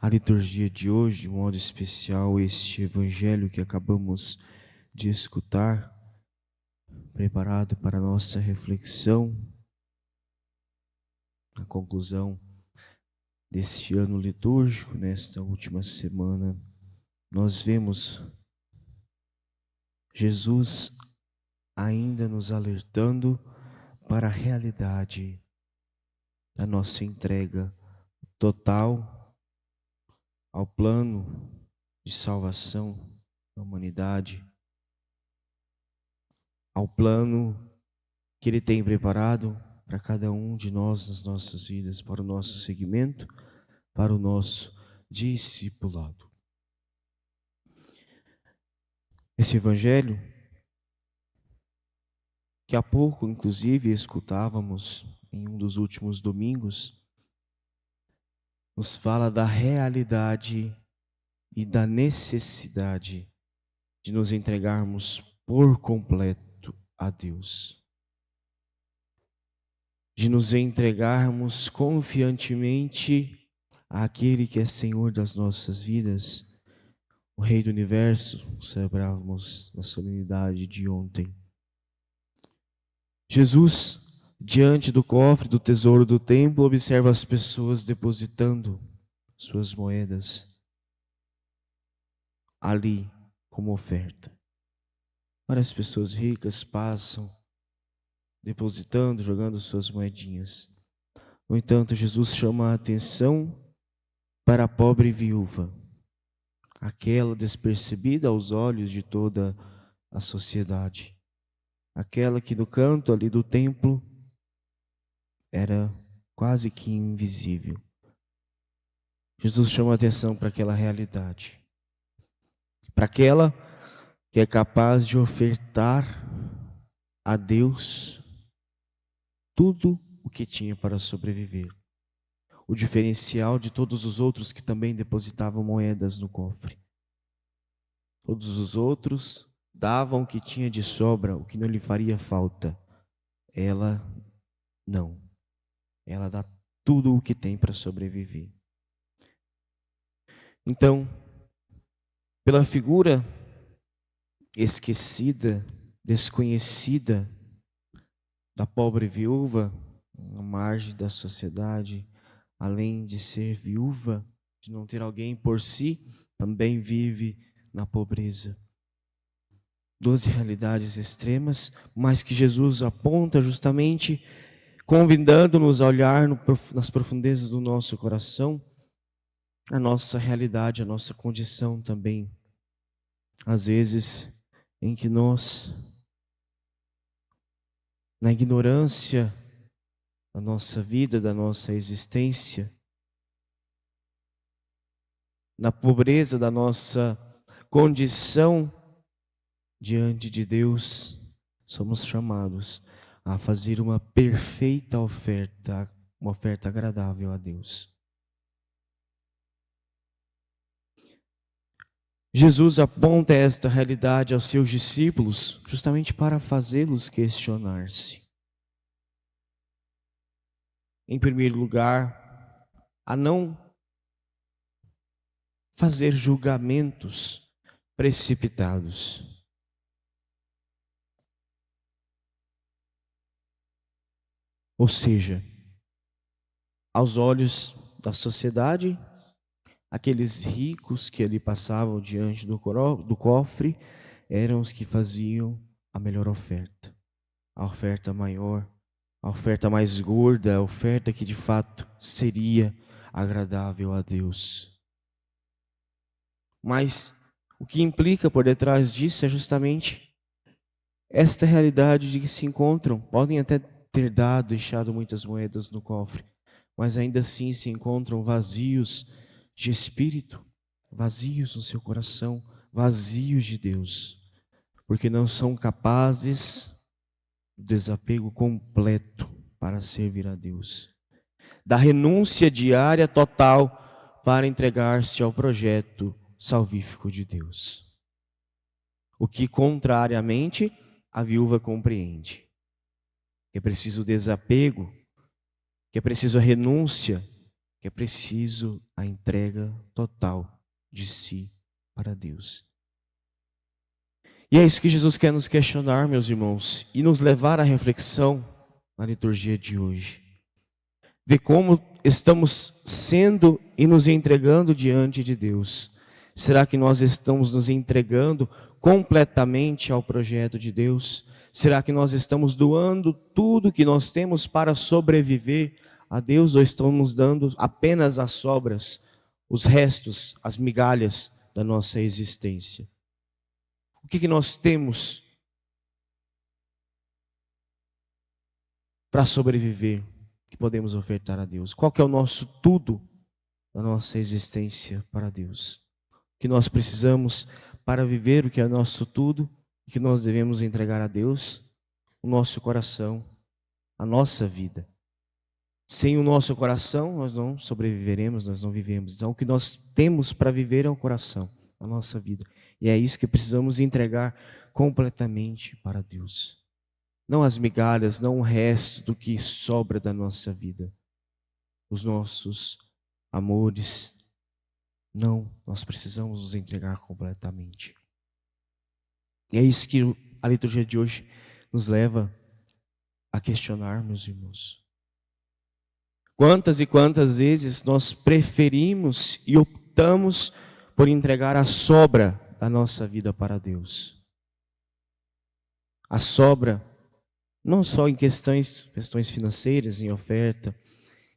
a liturgia de hoje, de modo especial este evangelho que acabamos de escutar, preparado para a nossa reflexão, a conclusão deste ano litúrgico, nesta última semana, nós vemos Jesus ainda nos alertando para a realidade da nossa entrega total ao plano de salvação da humanidade, ao plano que Ele tem preparado para cada um de nós nas nossas vidas, para o nosso seguimento, para o nosso discipulado. Esse evangelho, que há pouco, inclusive, escutávamos em um dos últimos domingos, nos fala da realidade e da necessidade de nos entregarmos por completo a Deus, de nos entregarmos confiantemente àquele que é Senhor das nossas vidas, o Rei do Universo. Celebrávamos na solenidade de ontem. Jesus, diante do cofre do tesouro do templo, observa as pessoas depositando suas moedas ali como oferta. Várias pessoas ricas passam depositando, jogando suas moedinhas. No entanto, Jesus chama a atenção para a pobre viúva, aquela despercebida aos olhos de toda a sociedade, aquela que no canto ali do templo era quase que invisível. Jesus chama a atenção para aquela realidade, para aquela que é capaz de ofertar a Deus tudo o que tinha para sobreviver. O diferencial de todos os outros que também depositavam moedas no cofre. Todos os outros davam o que tinha de sobra, o que não lhe faria falta. Ela não. Ela dá tudo o que tem para sobreviver. Então, pela figura esquecida, desconhecida da pobre viúva, à margem da sociedade, além de ser viúva, de não ter alguém por si, também vive na pobreza. 12 realidades extremas, mas que Jesus aponta justamente convidando-nos a olhar nas profundezas do nosso coração, a nossa realidade, a nossa condição também. Às vezes em que nós, na ignorância da nossa vida, da nossa existência, na pobreza da nossa condição diante de Deus, somos chamados a fazer uma perfeita oferta, uma oferta agradável a Deus. Jesus aponta esta realidade aos seus discípulos justamente para fazê-los questionar-se. Em primeiro lugar, a não fazer julgamentos precipitados. Ou seja, aos olhos da sociedade, aqueles ricos que ali passavam diante do cofre eram os que faziam a melhor oferta, a oferta maior, a oferta mais gorda, a oferta que de fato seria agradável a Deus. Mas o que implica por detrás disso é justamente esta realidade de que se encontram, podem até ter deixado muitas moedas no cofre, mas ainda assim se encontram vazios de espírito, vazios no seu coração, vazios de Deus, porque não são capazes do desapego completo para servir a Deus, da renúncia diária total para entregar-se ao projeto salvífico de Deus. O que, contrariamente, a viúva compreende. Que é preciso desapego, que é preciso a renúncia, que é preciso a entrega total de si para Deus. E é isso que Jesus quer nos questionar, meus irmãos, e nos levar à reflexão na liturgia de hoje. Ver como estamos sendo e nos entregando diante de Deus. Será que nós estamos nos entregando completamente ao projeto de Deus? Será que nós estamos doando tudo que nós temos para sobreviver a Deus, ou estamos dando apenas as sobras, os restos, as migalhas da nossa existência? O que nós temos para sobreviver que podemos ofertar a Deus? Qual que é o nosso tudo da nossa existência para Deus? O que nós precisamos para viver o que é nosso tudo, e que nós devemos entregar a Deus? O nosso coração, a nossa vida. Sem o nosso coração, nós não sobreviveremos, nós não vivemos. Então, o que nós temos para viver é o coração, a nossa vida. E é isso que precisamos entregar completamente para Deus. Não as migalhas, não o resto do que sobra da nossa vida. Os nossos amores. Não, nós precisamos nos entregar completamente. E é isso que a liturgia de hoje nos leva a questionar, meus irmãos. Quantas e quantas vezes nós preferimos e optamos por entregar a sobra da nossa vida para Deus? A sobra, não só em questões financeiras, em oferta,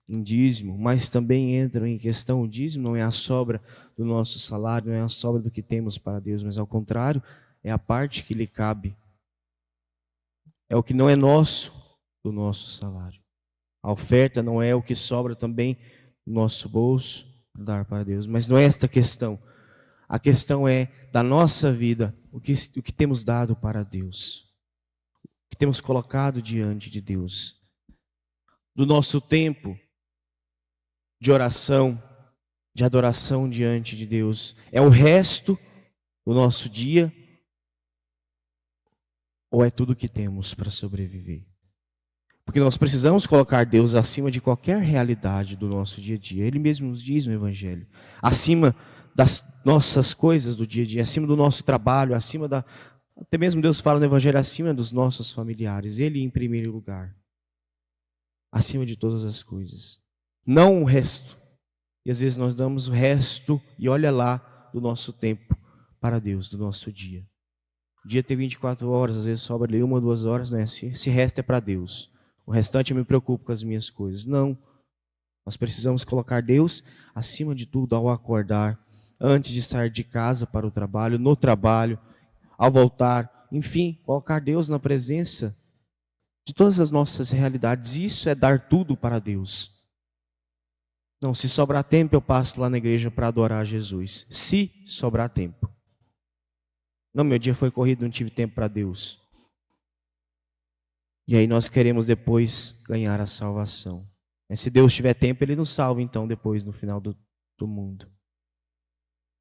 em dízimo, mas também entra em questão, o dízimo não é a sobra do nosso salário, não é a sobra do que temos para Deus, mas ao contrário, é a parte que lhe cabe. É o que não é nosso do nosso salário. A oferta não é o que sobra também do nosso bolso dar para Deus, mas não é esta a questão. A questão é da nossa vida, o que temos dado para Deus, o que temos colocado diante de Deus, do nosso tempo de oração, de adoração diante de Deus. É o resto do nosso dia ou é tudo o que temos para sobreviver? Porque nós precisamos colocar Deus acima de qualquer realidade do nosso dia a dia. Ele mesmo nos diz no Evangelho. Acima das nossas coisas do dia a dia, acima do nosso trabalho, acima da... Até mesmo Deus fala no Evangelho, acima dos nossos familiares. Ele em primeiro lugar. Acima de todas as coisas. Não o resto. E às vezes nós damos o resto, e olha lá, do nosso tempo para Deus, do nosso dia. O dia tem 24 horas, às vezes sobra ali 1 ou 2 horas, né? Esse resto é para Deus. O restante eu me preocupo com as minhas coisas. Não. Nós precisamos colocar Deus acima de tudo ao acordar, antes de sair de casa para o trabalho, no trabalho, ao voltar. Enfim, colocar Deus na presença de todas as nossas realidades. Isso é dar tudo para Deus. Não, se sobrar tempo eu passo lá na igreja para adorar Jesus. Se sobrar tempo. Não, meu dia foi corrido, não tive tempo para Deus. E aí nós queremos depois ganhar a salvação. Mas se Deus tiver tempo, Ele nos salva então depois no final do mundo.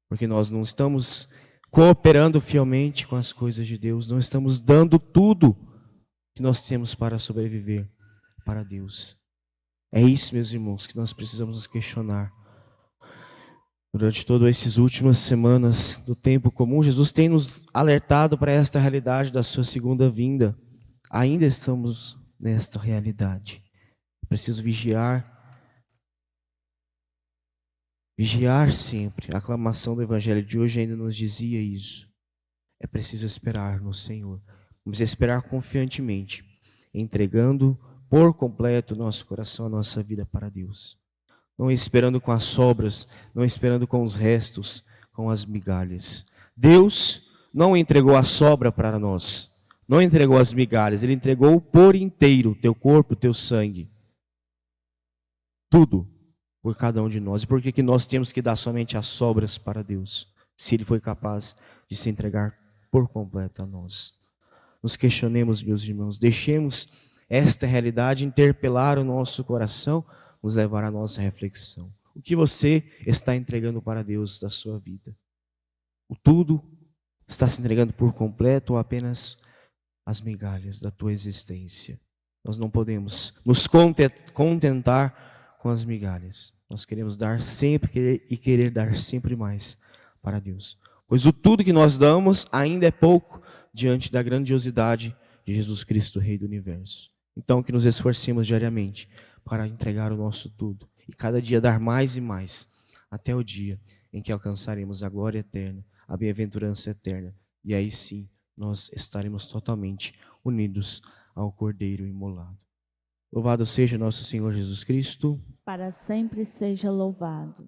Porque nós não estamos cooperando fielmente com as coisas de Deus, não estamos dando tudo que nós temos para sobreviver para Deus. É isso, meus irmãos, que nós precisamos nos questionar. Durante todas essas últimas semanas do tempo comum, Jesus tem nos alertado para esta realidade da sua segunda vinda. Ainda estamos nesta realidade. Preciso vigiar. Vigiar sempre. A aclamação do Evangelho de hoje ainda nos dizia isso. É preciso esperar no Senhor. Vamos esperar confiantemente, entregando por completo o nosso coração, a nossa vida para Deus. Não esperando com as sobras, não esperando com os restos, com as migalhas. Deus não entregou a sobra para nós, não entregou as migalhas, Ele entregou por inteiro, teu corpo, teu sangue. Tudo por cada um de nós. E por que nós temos que dar somente as sobras para Deus, se Ele foi capaz de se entregar por completo a nós? Nos questionemos, meus irmãos, deixemos esta realidade interpelar o nosso coração, nos levar à nossa reflexão. O que você está entregando para Deus da sua vida? O tudo está se entregando por completo ou apenas as migalhas da tua existência? Nós não podemos nos contentar com as migalhas. Nós queremos dar sempre e querer dar sempre mais para Deus. Pois o tudo que nós damos ainda é pouco diante da grandiosidade de Jesus Cristo, Rei do Universo. Então, que nos esforcemos diariamente para entregar o nosso tudo e cada dia dar mais e mais, até o dia em que alcançaremos a glória eterna, a bem-aventurança eterna. E aí sim, nós estaremos totalmente unidos ao Cordeiro imolado. Louvado seja nosso Senhor Jesus Cristo. Para sempre seja louvado.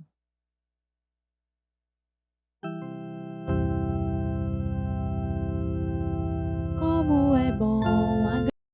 Como é bom